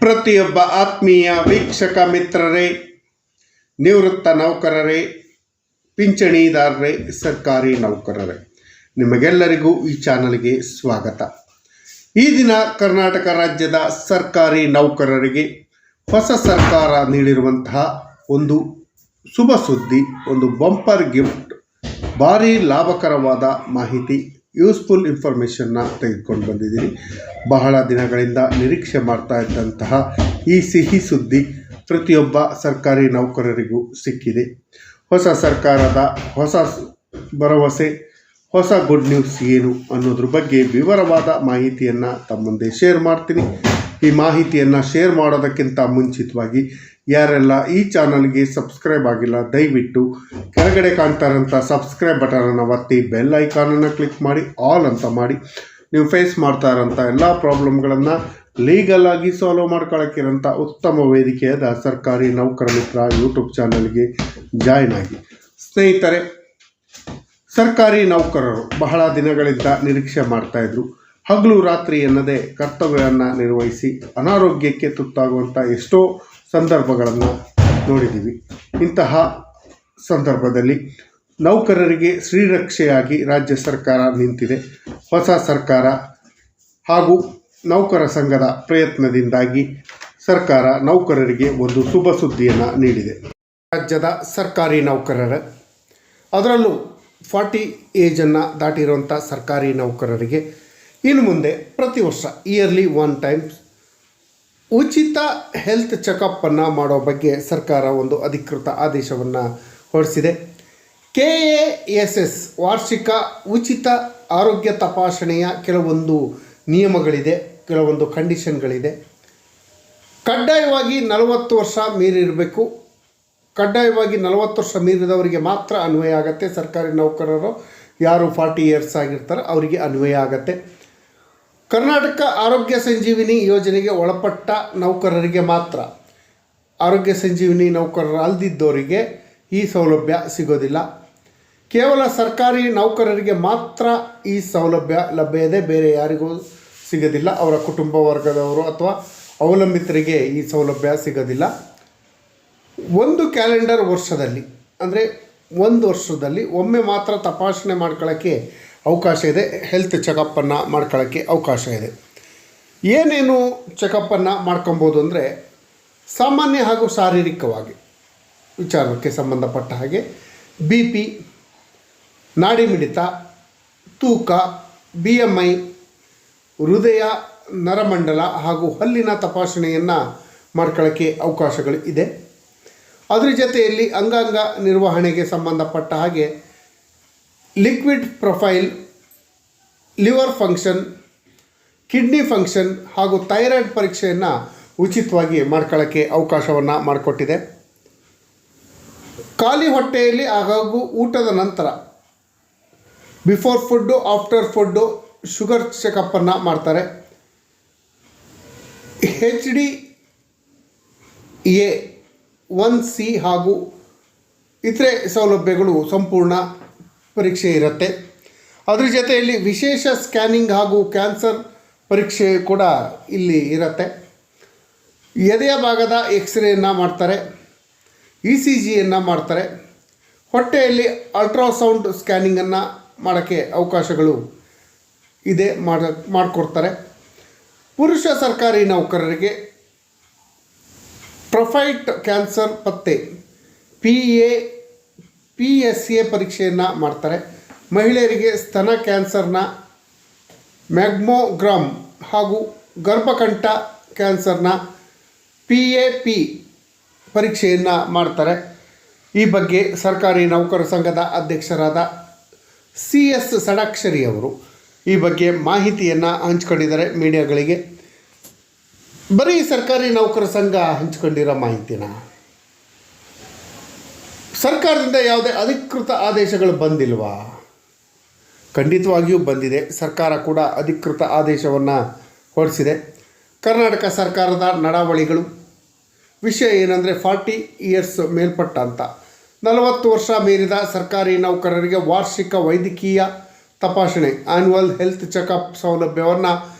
ಪ್ರತಿಯೊಬ್ಬ ಆತ್ಮೀಯ ವೀಕ್ಷಕ ಮಿತ್ರರೇ, ನಿವೃತ್ತ ನೌಕರರೇ, ಪಿಂಚಣಿದಾರರೇ, ಸರ್ಕಾರಿ ನೌಕರರೇ, ನಿಮಗೆಲ್ಲರಿಗೂ ಈ ಚಾನಲ್ಗೆ ಸ್ವಾಗತ. ಈ ದಿನ ಕರ್ನಾಟಕ ರಾಜ್ಯದ ಸರ್ಕಾರಿ ನೌಕರರಿಗೆ ಹೊಸ ಸರ್ಕಾರ ನೀಡಿರುವಂತಹ ಒಂದು ಶುಭ ಸುದ್ದಿ, ಒಂದು ಬಂಪರ್ ಗಿಫ್ಟ್, ಭಾರಿ ಲಾಭಕರವಾದ ಮಾಹಿತಿ, ಯೂಸ್ಫುಲ್ ಇನ್ಫಾರ್ಮೇಷನ್ನ ತೆಗೆದುಕೊಂಡು ಬಂದಿದ್ದೀನಿ. ಬಹಳ ದಿನಗಳಿಂದ ನಿರೀಕ್ಷೆ ಮಾಡ್ತಾ ಇದ್ದಂತಹ ಈ ಸಿಹಿ ಸುದ್ದಿ ಪ್ರತಿಯೊಬ್ಬ ಸರ್ಕಾರಿ ನೌಕರರಿಗೂ ಸಿಕ್ಕಿದೆ. ಹೊಸ ಸರ್ಕಾರದ ಹೊಸ ಭರವಸೆ, ಹೊಸ ಗುಡ್ ನ್ಯೂಸ್ ಏನು ಅನ್ನೋದ್ರ ಬಗ್ಗೆ ವಿವರವಾದ ಮಾಹಿತಿಯನ್ನು ತಮ್ಮ ಮುಂದೆ ಶೇರ್ ಮಾಡ್ತೀನಿ. ಈ ಮಾಹಿತಿಯನ್ನು ಶೇರ್ ಮಾಡೋದಕ್ಕಿಂತ ಮುಂಚಿತವಾಗಿ ಯಾರೆಲ್ಲ ಈ ಚಾನಲ್ಗೆ ಸಬ್ಸ್ಕ್ರೈಬ್ ಆಗಿಲ್ಲ, ದಯವಿಟ್ಟು ಕೆಳಗಡೆ ಕಾಣ್ತಾ ಇರೋಂಥ ಸಬ್ಸ್ಕ್ರೈಬ್ ಬಟನನ್ನು ಒತ್ತಿ ಬೆಲ್ ಐಕಾನನ್ನು ಕ್ಲಿಕ್ ಮಾಡಿ ಆಲ್ ಅಂತ ಮಾಡಿ ನೀವು ಫೇಸ್ ಮಾಡ್ತಾ ಇರೋಂಥ ಎಲ್ಲ ಪ್ರಾಬ್ಲಮ್ಗಳನ್ನು ಲೀಗಲ್ ಆಗಿ ಸಾಲ್ವ್ ಮಾಡ್ಕೊಳ್ಳೋಕ್ಕಿರೋಂಥ ಉತ್ತಮ ವೇದಿಕೆಯಾದ ಸರ್ಕಾರಿ ನೌಕರ ಮಿತ್ರ ಯೂಟ್ಯೂಬ್ ಚಾನಲ್ಗೆ ಜಾಯ್ನ್ ಆಗಿ. ಸ್ನೇಹಿತರೆ, ಸರ್ಕಾರಿ ನೌಕರರು ಬಹಳ ದಿನಗಳಿಂದ ನಿರೀಕ್ಷೆ ಮಾಡ್ತಾಯಿದ್ರು. ಹಗಲು ರಾತ್ರಿ ಎನ್ನದೇ ಕರ್ತವ್ಯವನ್ನು ನಿರ್ವಹಿಸಿ ಅನಾರೋಗ್ಯಕ್ಕೆ ತುತ್ತಾಗುವಂಥ ಎಷ್ಟೋ ಸಂದರ್ಭಗಳನ್ನು ನೋಡಿದ್ದೀವಿ. ಇಂತಹ ಸಂದರ್ಭದಲ್ಲಿ ನೌಕರರಿಗೆ ಶ್ರೀರಕ್ಷೆಯಾಗಿ ರಾಜ್ಯ ಸರ್ಕಾರ ನಿಂತಿದೆ. ಹೊಸ ಸರ್ಕಾರ ಹಾಗೂ ನೌಕರ ಸಂಘದ ಪ್ರಯತ್ನದಿಂದಾಗಿ ಸರ್ಕಾರ ನೌಕರರಿಗೆ ಒಂದು ಶುಭ ಸುದ್ದಿಯನ್ನು ನೀಡಿದೆ. ರಾಜ್ಯದ ಸರ್ಕಾರಿ ನೌಕರರ, ಅದರಲ್ಲೂ 40 ಏಜನ್ನು ದಾಟಿರುವಂಥ ಸರ್ಕಾರಿ ನೌಕರರಿಗೆ ಇನ್ನು ಮುಂದೆ ಪ್ರತಿ ವರ್ಷ ಇಯರ್ಲಿ 1 ಟೈಮ್ ಉಚಿತ ಹೆಲ್ತ್ ಚೆಕಪ್ಪನ್ನು ಮಾಡೋ ಬಗ್ಗೆ ಸರ್ಕಾರ ಒಂದು ಅಧಿಕೃತ ಆದೇಶವನ್ನು ಹೊರಡಿಸಿದೆ. KASS ವಾರ್ಷಿಕ ಉಚಿತ ಆರೋಗ್ಯ ತಪಾಸಣೆಯ ಕೆಲವೊಂದು ನಿಯಮಗಳಿದೆ, ಕೆಲವೊಂದು ಕಂಡೀಷನ್ಗಳಿದೆ. ಕಡ್ಡಾಯವಾಗಿ 40 ವರ್ಷ ಮೀರಿರಬೇಕು. ಕಡ್ಡಾಯವಾಗಿ 40 ವರ್ಷ ಮೀರಿದವರಿಗೆ ಮಾತ್ರ ಅನ್ವಯ ಆಗುತ್ತೆ. ಸರ್ಕಾರಿ ನೌಕರರು ಯಾರು 40 ಇಯರ್ಸ್ ಆಗಿರ್ತಾರೆ ಅವರಿಗೆ ಅನ್ವಯ ಆಗುತ್ತೆ. ಕರ್ನಾಟಕ ಆರೋಗ್ಯ ಸಂಜೀವಿನಿ ಯೋಜನೆಗೆ ಒಳಪಟ್ಟ ನೌಕರರಿಗೆ ಮಾತ್ರ, ಆರೋಗ್ಯ ಸಂಜೀವಿನಿ ನೌಕರರಲ್ಲದಿದ್ದವರಿಗೆ ಈ ಸೌಲಭ್ಯ ಸಿಗೋದಿಲ್ಲ. ಕೇವಲ ಸರ್ಕಾರಿ ನೌಕರರಿಗೆ ಮಾತ್ರ ಈ ಸೌಲಭ್ಯ ಲಭ್ಯ ಇದೆ, ಬೇರೆ ಯಾರಿಗೂ ಸಿಗೋದಿಲ್ಲ. ಅವರ ಕುಟುಂಬ ವರ್ಗದವರು ಅಥವಾ ಅವಲಂಬಿತರಿಗೆ ಈ ಸೌಲಭ್ಯ ಸಿಗೋದಿಲ್ಲ. ಒಂದು ಕ್ಯಾಲೆಂಡರ್ ವರ್ಷದಲ್ಲಿ, ಅಂದರೆ ಒಂದು ವರ್ಷದಲ್ಲಿ ಒಮ್ಮೆ ಮಾತ್ರ ತಪಾಸಣೆ ಮಾಡ್ಕೊಳ್ಳೋಕ್ಕೆ ಅವಕಾಶ ಇದೆ. ಹೆಲ್ತ್ ಚೆಕಪ್ಪನ್ನು ಮಾಡ್ಕೊಳ್ಳೋಕ್ಕೆ ಅವಕಾಶ ಇದೆ. ಏನೇನು ಚೆಕಪ್ಪನ್ನು ಮಾಡ್ಕೊಬೋದು ಅಂದರೆ, ಸಾಮಾನ್ಯ ಹಾಗೂ ಶಾರೀರಿಕವಾಗಿ ವಿಚಾರಕ್ಕೆ ಸಂಬಂಧಪಟ್ಟ ಹಾಗೆ BP, ನಾಡಿ ಮಿಡಿತ, ತೂಕ, BMI, ಹೃದಯ, ನರಮಂಡಲ ಹಾಗೂ ಹಲ್ಲಿನ ತಪಾಸಣೆಯನ್ನು ಮಾಡ್ಕೊಳ್ಳೋಕ್ಕೆ ಅವಕಾಶಗಳು ಇದೆ. ಅದರ ಜೊತೆಯಲ್ಲಿ ಅಂಗಾಂಗ ನಿರ್ವಹಣೆಗೆ ಸಂಬಂಧಪಟ್ಟ ಹಾಗೆ liquid profile, liver function, kidney function ಹಾಗೂ ಥೈರಾಯ್ಡ್ ಪರೀಕ್ಷೆಯನ್ನು ಉಚಿತವಾಗಿ ಮಾಡ್ಕೊಳ್ಳೋಕ್ಕೆ ಅವಕಾಶವನ್ನು ಮಾಡಿಕೊಟ್ಟಿದೆ. ಖಾಲಿ ಹೊಟ್ಟೆಯಲ್ಲಿ ಹಾಗೂ ಊಟದ ನಂತರ before food, after food sugar ಚೆಕಪ್ಪನ್ನು ಮಾಡ್ತಾರೆ. HDA1C ಹಾಗೂ ಇತರೆ ಸೌಲಭ್ಯಗಳು ಸಂಪೂರ್ಣ ಪರೀಕ್ಷೆ ಇರುತ್ತೆ. ಅದ್ರ ಜೊತೆಯಲ್ಲಿ ವಿಶೇಷ ಸ್ಕ್ಯಾನಿಂಗ್ ಹಾಗೂ ಕ್ಯಾನ್ಸರ್ ಪರೀಕ್ಷೆ ಕೂಡ ಇಲ್ಲಿ ಇರುತ್ತೆ. ಎದೆಯ ಭಾಗದ ಎಕ್ಸ್ರೇಯನ್ನು ಮಾಡ್ತಾರೆ, ECGಯನ್ನು ಮಾಡ್ತಾರೆ. ಹೊಟ್ಟೆಯಲ್ಲಿ ಅಲ್ಟ್ರಾಸೌಂಡ್ ಸ್ಕ್ಯಾನಿಂಗನ್ನು ಮಾಡೋಕ್ಕೆ ಅವಕಾಶಗಳು ಇದೆ, ಮಾಡಿಕೊಡ್ತಾರೆ. ಪುರುಷ ಸರ್ಕಾರಿ ನೌಕರರಿಗೆ ಪ್ರೊಫೈಟ್ ಕ್ಯಾನ್ಸರ್ ಪತ್ತೆ PSA ಪರೀಕ್ಷೆಯನ್ನು ಮಾಡ್ತಾರೆ. ಮಹಿಳೆಯರಿಗೆ ಸ್ತನ ಕ್ಯಾನ್ಸರ್ನ ಮ್ಯಾಗ್ಮೋಗ್ರಾಮ್ ಹಾಗೂ ಗರ್ಭಕಂಠ ಕ್ಯಾನ್ಸರ್ನ PAP ಪರೀಕ್ಷೆಯನ್ನು ಮಾಡ್ತಾರೆ. ಈ ಬಗ್ಗೆ ಸರ್ಕಾರಿ ನೌಕರ ಸಂಘದ ಅಧ್ಯಕ್ಷರಾದ CS ಷಡಾಕ್ಷರಿ ಅವರು ಈ ಬಗ್ಗೆ ಮಾಹಿತಿಯನ್ನು ಹಂಚ್ಕೊಂಡಿದ್ದಾರೆ ಮೀಡಿಯಾಗಳಿಗೆ. ಬರೀ ಸರ್ಕಾರಿ ನೌಕರ ಸಂಘ ಹಂಚ್ಕೊಂಡಿರೋ ಮಾಹಿತಿನ, ಸರ್ಕಾರದಿಂದ ಯಾವುದೇ ಅಧಿಕೃತ ಆದೇಶಗಳು ಬಂದಿಲ್ವಾ? ಖಂಡಿತವಾಗಿಯೂ ಬಂದಿದೆ. ಸರ್ಕಾರ ಕೂಡ ಅಧಿಕೃತ ಆದೇಶವನ್ನು ಹೊರಡಿಸಿದೆ. ಕರ್ನಾಟಕ ಸರ್ಕಾರದ ನಡಾವಳಿಗಳು ವಿಷಯ ಏನಂದರೆ, 40 ಇಯರ್ಸ್ ಮೇಲ್ಪಟ್ಟ ಅಂತ 40 ವರ್ಷ ಮೀರಿದ ಸರ್ಕಾರಿ ನೌಕರರಿಗೆ ವಾರ್ಷಿಕ ವೈದ್ಯಕೀಯ ತಪಾಸಣೆ ಆನ್ಯುವಲ್ ಹೆಲ್ತ್ ಚೆಕಪ್ ಸೌಲಭ್ಯವನ್ನು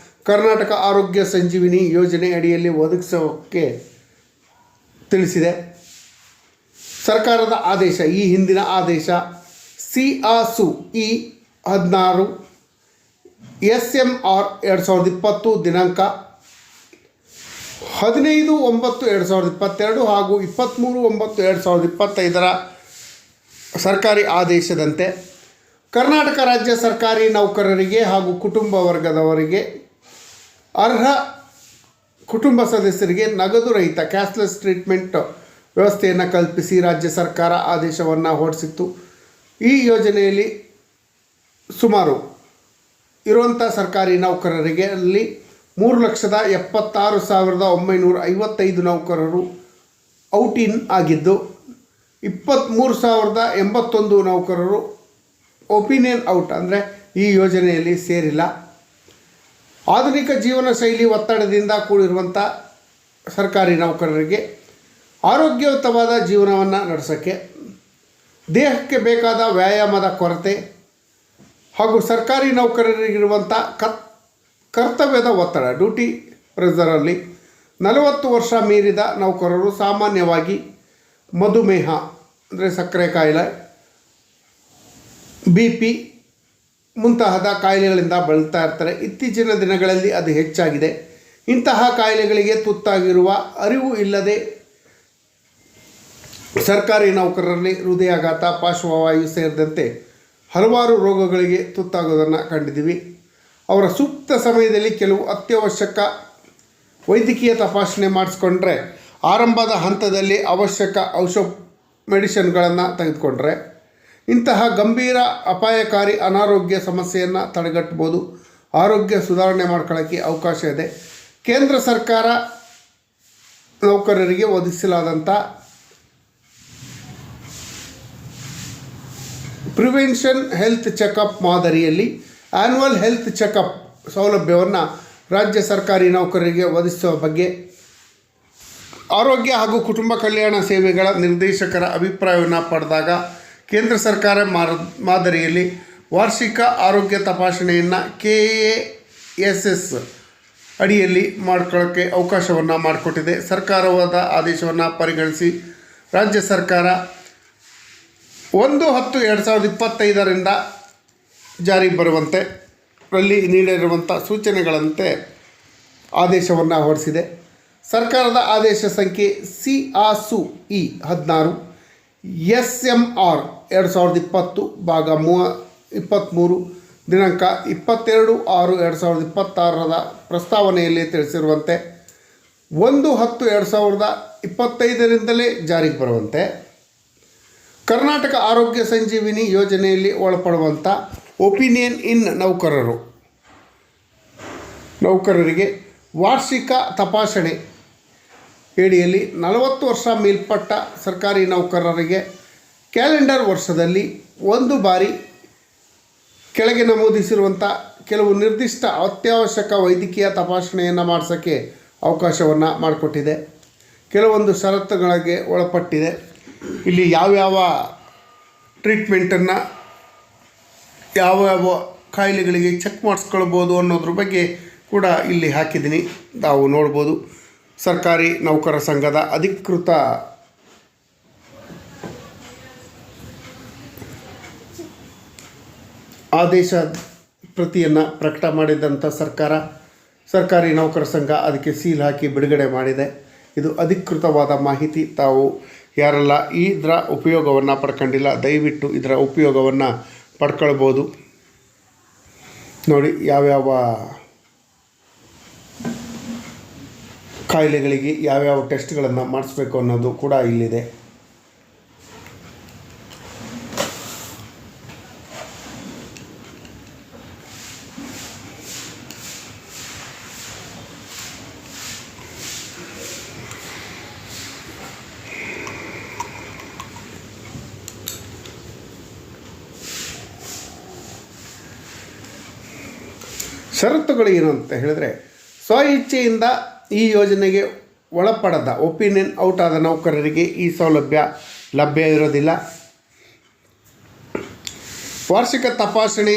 ಕರ್ನಾಟಕ ಆರೋಗ್ಯ ಸಂಜೀವಿನಿ ಯೋಜನೆ ಅಡಿಯಲ್ಲಿ ಒದಗಿಸೋಕ್ಕೆ ತಿಳಿಸಿದೆ. ಸರ್ಕಾರದ ಆದೇಶ, ಈ ಹಿಂದಿನ ಆದೇಶ CASU-E-16 SMR 2020 ದಿನಾಂಕ 15/9/2022 ಹಾಗೂ 23/9/2025 ಸರ್ಕಾರಿ ಆದೇಶದಂತೆ ಕರ್ನಾಟಕ ರಾಜ್ಯ ಸರ್ಕಾರಿ ನೌಕರರಿಗೆ ಹಾಗೂ ಕುಟುಂಬ ವರ್ಗದವರಿಗೆ ಅರ್ಹ ಕುಟುಂಬ ಸದಸ್ಯರಿಗೆ ನಗದು ರಹಿತ ಕ್ಯಾಶ್ಲೆಸ್ ಟ್ರೀಟ್ಮೆಂಟ್ ವ್ಯವಸ್ಥೆಯನ್ನು ಕಲ್ಪಿಸಿ ರಾಜ್ಯ ಸರ್ಕಾರ ಆದೇಶವನ್ನು ಹೊರಡಿಸಿತ್ತು. ಈ ಯೋಜನೆಯಲ್ಲಿ ಸುಮಾರು ಇರುವಂಥ ಸರ್ಕಾರಿ ನೌಕರರಿಗೆ ಅಲ್ಲಿ 3,76,955 ನೌಕರರು ಔಟ್ ಇನ್ ಆಗಿದ್ದು 23,081 ನೌಕರರು ಒಪಿನಿಯನ್ ಔಟ್ ಅಂದರೆ ಈ ಯೋಜನೆಯಲ್ಲಿ ಸೇರಿಲ್ಲ. ಆಧುನಿಕ ಜೀವನ ಶೈಲಿ ಒತ್ತಡದಿಂದ ಕೂಡಿರುವಂಥ ಸರ್ಕಾರಿ ನೌಕರರಿಗೆ ಆರೋಗ್ಯಯುತವಾದ ಜೀವನವನ್ನು ನಡೆಸೋಕ್ಕೆ, ದೇಹಕ್ಕೆ ಬೇಕಾದ ವ್ಯಾಯಾಮದ ಕೊರತೆ ಹಾಗೂ ಸರ್ಕಾರಿ ನೌಕರರಿಗಿರುವಂಥ ಕರ್ತವ್ಯದ ಒತ್ತಡ ಡ್ಯೂಟಿ ಪ್ರೆಸರಲ್ಲಿ 40 ವರ್ಷ ಮೀರಿದ ನೌಕರರು ಸಾಮಾನ್ಯವಾಗಿ ಮಧುಮೇಹ ಅಂದರೆ ಸಕ್ಕರೆ ಕಾಯಿಲೆ, BP ಮುಂತಾದ ಕಾಯಿಲೆಗಳಿಂದ ಬಳಲ್ತಾ ಇರ್ತಾರೆ. ಇತ್ತೀಚಿನ ದಿನಗಳಲ್ಲಿ ಅದು ಹೆಚ್ಚಾಗಿದೆ. ಇಂತಹ ಕಾಯಿಲೆಗಳಿಗೆ ತುತ್ತಾಗಿರುವ ಅರಿವು ಇಲ್ಲದೆ ಸರ್ಕಾರಿ ನೌಕರರಲ್ಲಿ ಹೃದಯಾಘಾತ, ಪಾರ್ಶ್ವವಾಯು ಸೇರಿದಂತೆ ಹಲವಾರು ರೋಗಗಳಿಗೆ ತುತ್ತಾಗೋದನ್ನು ಕಂಡಿದ್ದೀವಿ. ಅವರ ಸೂಕ್ತ ಸಮಯದಲ್ಲಿ ಕೆಲವು ಅತ್ಯವಶ್ಯಕ ವೈದ್ಯಕೀಯ ತಪಾಸಣೆ ಮಾಡಿಸ್ಕೊಂಡ್ರೆ, ಆರಂಭದ ಹಂತದಲ್ಲಿ ಅವಶ್ಯಕ ಮೆಡಿಸಿನ್ಗಳನ್ನು ತೆಗೆದುಕೊಂಡ್ರೆ ಇಂತಹ ಗಂಭೀರ ಅಪಾಯಕಾರಿ ಅನಾರೋಗ್ಯ ಸಮಸ್ಯೆಯನ್ನು ತಡೆಗಟ್ಟಬೋದು. ಆರೋಗ್ಯ ಸುಧಾರಣೆ ಮಾಡ್ಕೊಳ್ಳೋಕ್ಕೆ ಅವಕಾಶ ಇದೆ. ಕೇಂದ್ರ ಸರ್ಕಾರ ನೌಕರರಿಗೆ ಒದಗಿಸಲಾದಂಥ ಪ್ರಿವೆನ್ಷನ್ ಹೆಲ್ತ್ ಚೆಕಪ್ ಮಾದರಿಯಲ್ಲಿ ಆ್ಯನ್ಯುವಲ್ ಹೆಲ್ತ್ ಚೆಕಪ್ ಸೌಲಭ್ಯವನ್ನು ರಾಜ್ಯ ಸರ್ಕಾರಿ ನೌಕರರಿಗೆ ಒದಗಿಸುವ ಬಗ್ಗೆ ಆರೋಗ್ಯ ಹಾಗೂ ಕುಟುಂಬ ಕಲ್ಯಾಣ ಸೇವೆಗಳ ನಿರ್ದೇಶಕರ ಅಭಿಪ್ರಾಯವನ್ನು ಪಡೆದಾಗ ಕೇಂದ್ರ ಸರ್ಕಾರ ಮಾದರಿಯಲ್ಲಿ ವಾರ್ಷಿಕ ಆರೋಗ್ಯ ತಪಾಸಣೆಯನ್ನು KASS ಅಡಿಯಲ್ಲಿ ಮಾಡ್ಕೊಳ್ಳೋಕ್ಕೆ ಅವಕಾಶವನ್ನು ಮಾಡಿಕೊಟ್ಟಿದೆ. ಸರ್ಕಾರವಾದ ಆದೇಶವನ್ನು ಪರಿಗಣಿಸಿ ರಾಜ್ಯ ಸರ್ಕಾರ 1/10/2025 ಜಾರಿಗೆ ಬರುವಂತೆ ರಲ್ಲಿ ನೀಡಿರುವಂಥ ಸೂಚನೆಗಳಂತೆ ಆದೇಶವನ್ನು ಹೊರಡಿಸಿದೆ. ಸರ್ಕಾರದ ಆದೇಶ ಸಂಖ್ಯೆ CASU-E-16 SMR 2020 ಭಾಗ 23 ದಿನಾಂಕ 22/6/2026 ಪ್ರಸ್ತಾವನೆಯಲ್ಲಿ ತಿಳಿಸಿರುವಂತೆ 1/10/2025 ಜಾರಿಗೆ ಬರುವಂತೆ ಕರ್ನಾಟಕ ಆರೋಗ್ಯ ಸಂಜೀವಿನಿ ಯೋಜನೆಯಲ್ಲಿ ಒಳಪಡುವಂಥ ಒಪಿನಿಯನ್ ಇನ್ ನೌಕರರಿಗೆ ವಾರ್ಷಿಕ ತಪಾಸಣೆ ಅಡಿಯಲ್ಲಿ 40 ವರ್ಷ ಮೇಲ್ಪಟ್ಟ ಸರ್ಕಾರಿ ನೌಕರರಿಗೆ ಕ್ಯಾಲೆಂಡರ್ ವರ್ಷದಲ್ಲಿ ಒಂದು ಬಾರಿ ಕೆಳಗೆ ನಮೂದಿಸಿರುವಂಥ ಕೆಲವು ನಿರ್ದಿಷ್ಟ ಅತ್ಯವಶ್ಯಕ ವೈದ್ಯಕೀಯ ತಪಾಸಣೆಯನ್ನು ಮಾಡಿಸೋಕ್ಕೆ ಅವಕಾಶವನ್ನು ಮಾಡಿಕೊಟ್ಟಿದೆ. ಕೆಲವೊಂದು ಷರತ್ತುಗಳಿಗೆ ಒಳಪಟ್ಟಿದೆ. ಇಲ್ಲಿ ಯಾವ್ಯಾವ ಟ್ರೀಟ್ಮೆಂಟನ್ನು ಯಾವ್ಯಾವ ಕಾಯಿಲೆಗಳಿಗೆ ಚೆಕ್ ಮಾಡಿಸ್ಕೊಳ್ಬೋದು ಅನ್ನೋದ್ರ ಬಗ್ಗೆ ಕೂಡ ಇಲ್ಲಿ ಹಾಕಿದ್ದೀನಿ, ನಾವು ನೋಡ್ಬೋದು. ಸರ್ಕಾರಿ ನೌಕರ ಸಂಘದ ಅಧಿಕೃತ ಆದೇಶ ಪ್ರತಿಯನ್ನು ಪ್ರಕಟ ಮಾಡಿದಂಥ ಸರ್ಕಾರಿ ನೌಕರ ಸಂಘ ಅದಕ್ಕೆ ಸೀಲ್ ಹಾಕಿ ಬಿಡುಗಡೆ ಮಾಡಿದೆ. ಇದು ಅಧಿಕೃತವಾದ ಮಾಹಿತಿ. ತಾವು ಯಾರೆಲ್ಲ ಇದರ ಉಪಯೋಗವನ್ನು ಪಡ್ಕೊಂಡಿಲ್ಲ, ದಯವಿಟ್ಟು ಇದರ ಉಪಯೋಗವನ್ನು ಪಡ್ಕೊಳ್ಬೋದು. ನೋಡಿ, ಯಾವ್ಯಾವ ಕಾಯಿಲೆಗಳಿಗೆ ಯಾವ್ಯಾವ ಟೆಸ್ಟ್ಗಳನ್ನು ಮಾಡಿಸ್ಬೇಕು ಅನ್ನೋದು ಕೂಡ ಇಲ್ಲಿದೆ. ಷರತ್ತುಗಳು ಏನು ಅಂತ ಹೇಳಿದ್ರೆ, ಸ್ವ ಇಚ್ಛೆಯಿಂದ ಈ ಯೋಜನೆಗೆ ಒಳಪಡದ ಒಪಿನಿಯನ್ ಔಟ್ ಆದ ನೌಕರರಿಗೆ ಈ ಸೌಲಭ್ಯ ಲಭ್ಯ ಇರೋದಿಲ್ಲ. ವಾರ್ಷಿಕ ತಪಾಸಣೆ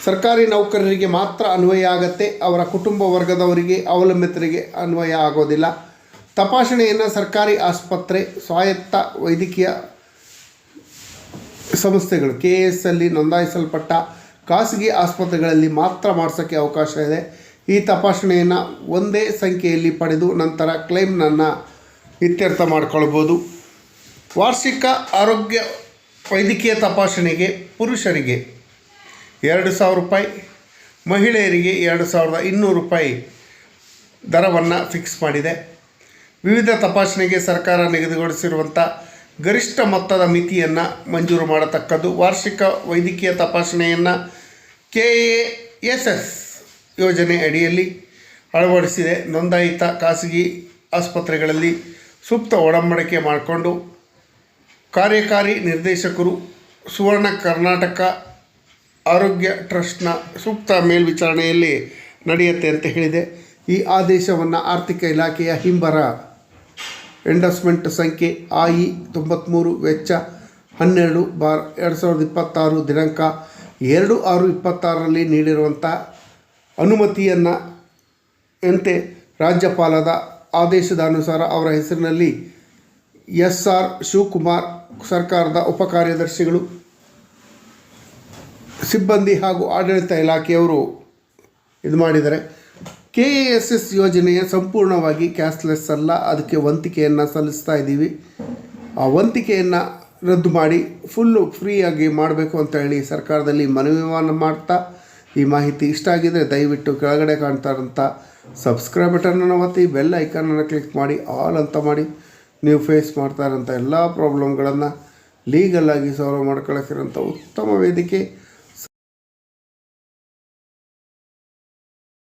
ಸರ್ಕಾರಿ ನೌಕರರಿಗೆ ಮಾತ್ರ ಅನ್ವಯ ಆಗತ್ತೆ, ಅವರ ಕುಟುಂಬ ವರ್ಗದವರಿಗೆ ಅವಲಂಬಿತರಿಗೆ ಅನ್ವಯ ಆಗೋದಿಲ್ಲ. ತಪಾಸಣೆಯನ್ನು ಸರ್ಕಾರಿ ಆಸ್ಪತ್ರೆ, ಸ್ವಾಯತ್ತ ವೈದ್ಯಕೀಯ ಸಂಸ್ಥೆಗಳು KAS ಅಲ್ಲಿ ನೋಂದಾಯಿಸಲ್ಪಟ್ಟ ಖಾಸಗಿ ಆಸ್ಪತ್ರೆಗಳಲ್ಲಿ ಮಾತ್ರ ಮಾಡಿಸೋಕ್ಕೆ ಅವಕಾಶ ಇದೆ. ಈ ತಪಾಸಣೆಯನ್ನು ಒಂದೇ ಸಂಖ್ಯೆಯಲ್ಲಿ ಪಡೆದು ನಂತರ ಕ್ಲೈಮ್ನನ್ನು ಇತ್ಯರ್ಥ ಮಾಡಿಕೊಳ್ಬೋದು. ವಾರ್ಷಿಕ ಆರೋಗ್ಯ ವೈದ್ಯಕೀಯ ತಪಾಸಣೆಗೆ ಪುರುಷರಿಗೆ 2,000 ರೂಪಾಯಿ, ಮಹಿಳೆಯರಿಗೆ 2,200 ರೂಪಾಯಿ ದರವನ್ನು ಫಿಕ್ಸ್ ಮಾಡಿದೆ. ವಿವಿಧ ತಪಾಸಣೆಗೆ ಸರ್ಕಾರ ನಿಗದಿಗೊಳಿಸಿರುವಂಥ ಗರಿಷ್ಠ ಮೊತ್ತದ ಮಿತಿಯನ್ನು ಮಂಜೂರು ಮಾಡತಕ್ಕದ್ದು. ವಾರ್ಷಿಕ ವೈದ್ಯಕೀಯ ತಪಾಸಣೆಯನ್ನು KASS ಯೋಜನೆ ಅಡಿಯಲ್ಲಿ ಅಳವಡಿಸಿದೆ. ನೋಂದಾಯಿತ ಖಾಸಗಿ ಆಸ್ಪತ್ರೆಗಳಲ್ಲಿ ಸೂಕ್ತ ಒಡಂಬಡಿಕೆ ಮಾಡಿಕೊಂಡು ಕಾರ್ಯಕಾರಿ ನಿರ್ದೇಶಕರು ಸುವರ್ಣ ಕರ್ನಾಟಕ ಆರೋಗ್ಯ ಟ್ರಸ್ಟ್ನ ಸೂಕ್ತ ಮೇಲ್ವಿಚಾರಣೆಯಲ್ಲಿ ನಡೆಯುತ್ತೆ ಅಂತ ಹೇಳಿದೆ. ಈ ಆದೇಶವನ್ನು ಆರ್ಥಿಕ ಇಲಾಖೆಯ ಹಿಂಬರ ಎಂಡಸ್ಮೆಂಟ್ ಸಂಖ್ಯೆ AI 93 ವೆಚ್ಚ 12/2026 ದಿನಾಂಕ 2/6/26ರಲ್ಲಿ ನೀಡಿರುವಂಥ ಅನುಮತಿಯನ್ನು ಅಂತೆ ರಾಜ್ಯಪಾಲದ ಆದೇಶದ ಅನುಸಾರ ಅವರ ಹೆಸರಿನಲ್ಲಿ SR ಶಿವಕುಮಾರ್, ಸರ್ಕಾರದ ಉಪಕಾರ್ಯದರ್ಶಿಗಳು, ಸಿಬ್ಬಂದಿ ಹಾಗೂ ಆಡಳಿತ ಇಲಾಖೆಯವರು ಇದು ಮಾಡಿದ್ದಾರೆ. KASS ಯೋಜನೆಯ ಸಂಪೂರ್ಣವಾಗಿ ಕ್ಯಾಶ್ಲೆಸ್ ಅಲ್ಲ, ಅದಕ್ಕೆ ವಂತಿಕೆಯನ್ನು ಸಲ್ಲಿಸ್ತಾ ಇದ್ದೀವಿ. ಆ ವಂತಿಕೆಯನ್ನು ರದ್ದು ಮಾಡಿ ಫುಲ್ಲು ಫ್ರೀಯಾಗಿ ಮಾಡಬೇಕು ಅಂತ ಹೇಳಿ ಸರ್ಕಾರದಲ್ಲಿ ಮನವಿಯನ್ನು ಮಾಡ್ತಾ, ಈ ಮಾಹಿತಿ ಇಷ್ಟ ಆಗಿದರೆ ದಯವಿಟ್ಟು ಕೆಳಗಡೆ ಕಾಣ್ತಾ ಇರೋಂಥ ಸಬ್ಸ್ಕ್ರೈಬ್ ಬಟನನ್ನು ಒತ್ತಿ, ಬೆಲ್ ಐಕಾನನ್ನು ಕ್ಲಿಕ್ ಮಾಡಿ ಆಲ್ ಅಂತ ಮಾಡಿ. ನೀವು ಫೇಸ್ ಮಾಡ್ತಾ ಇರೋಂಥ ಎಲ್ಲ ಪ್ರಾಬ್ಲಮ್ಗಳನ್ನು ಲೀಗಲಾಗಿ ಸಾಲ್ವ್ ಮಾಡ್ಕೊಳ್ಳೋಕ್ಕಿರೋಂಥ ಉತ್ತಮ ವೇದಿಕೆ